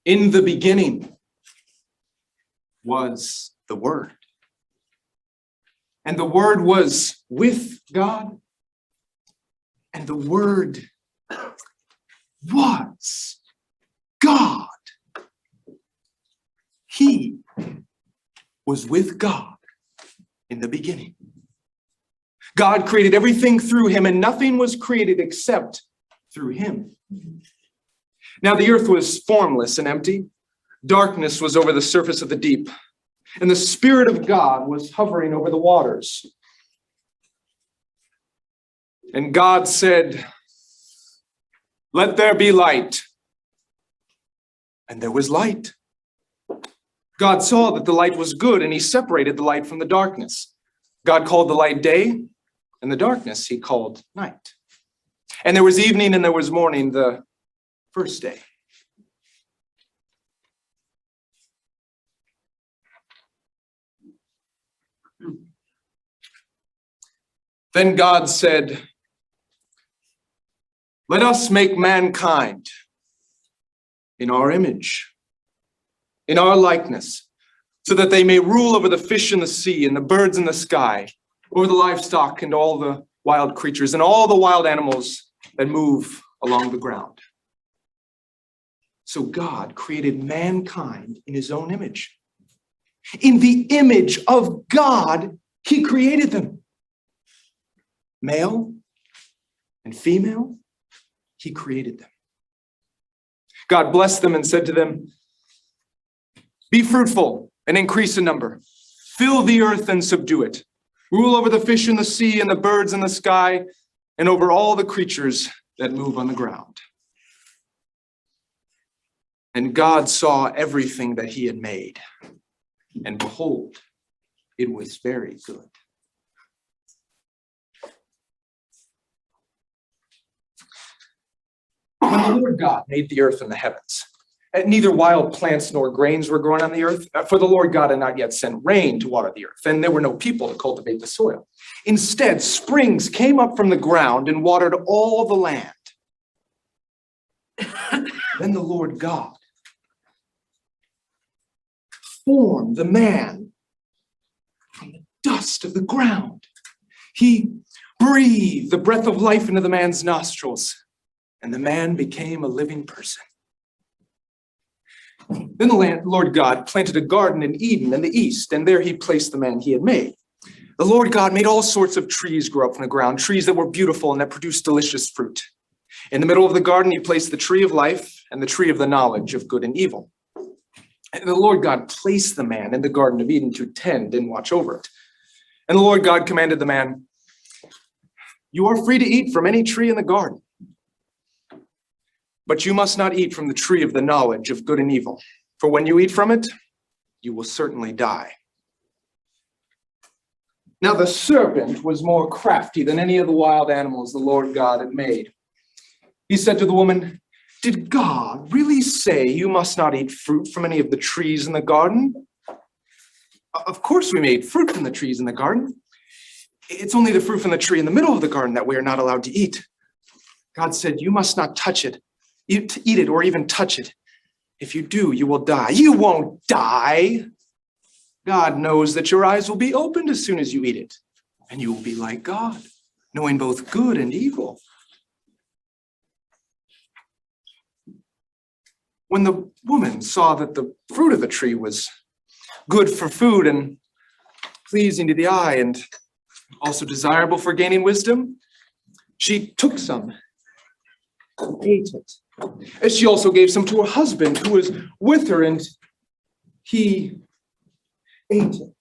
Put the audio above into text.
In the beginning was the Word. And the Word was with God. And the Word was God. He was with God in the beginning. God created everything through him, and nothing was created except through him. Now the earth was formless and empty. Darkness was over the surface of the deep, and the Spirit of God was hovering over the waters. And God said, "Let there be light." And there was light. God saw that the light was good, and he separated the light from the darkness. God called the light day, and the darkness he called night. And there was evening and there was morning the first day. Then God said, "Let us make mankind in our image, in our likeness, so that they may rule over the fish in the sea and the birds in the sky, over the livestock and all the wild creatures and all the wild animals that move along the ground." So God created mankind in his own image. In the image of God, he created them. Male and female, he created them. God blessed them and said to them, "Be fruitful and increase in number. Fill the earth and subdue it. Rule over the fish in the sea and the birds in the sky, and over all the creatures that move on the ground." And God saw everything that he had made, and behold, it was very good. When the Lord God made the earth and the heavens, neither wild plants nor grains were growing on the earth, for the Lord God had not yet sent rain to water the earth, and there were no people to cultivate the soil. Instead, springs came up from the ground and watered all the land. Then the Lord God formed the man from the dust of the ground. He breathed the breath of life into the man's nostrils, and the man became a living person. Then the Lord God planted a garden in Eden in the east, and there he placed the man he had made. The Lord God made all sorts of trees grow up from the ground, trees that were beautiful and that produced delicious fruit. In the middle of the garden, he placed the tree of life and the tree of the knowledge of good and evil. And the Lord God placed the man in the Garden of Eden to tend and watch over it. And the Lord God commanded the man, "You are free to eat from any tree in the garden, but you must not eat from the tree of the knowledge of good and evil, for when you eat from it, you will certainly die." Now the serpent was more crafty than any of the wild animals the Lord God had made. He said to the woman, "Did God really say you must not eat fruit from any of the trees in the garden?" "Of course we may eat fruit from the trees in the garden. It's only the fruit from the tree in the middle of the garden that we are not allowed to eat. God said, you must not touch it, eat it, or even touch it. If you do, you will die." "You won't die. God knows that your eyes will be opened as soon as you eat it, and you will be like God, knowing both good and evil." When the woman saw that the fruit of the tree was good for food and pleasing to the eye and also desirable for gaining wisdom, she took some and ate it. And she also gave some to her husband who was with her, and he ate it.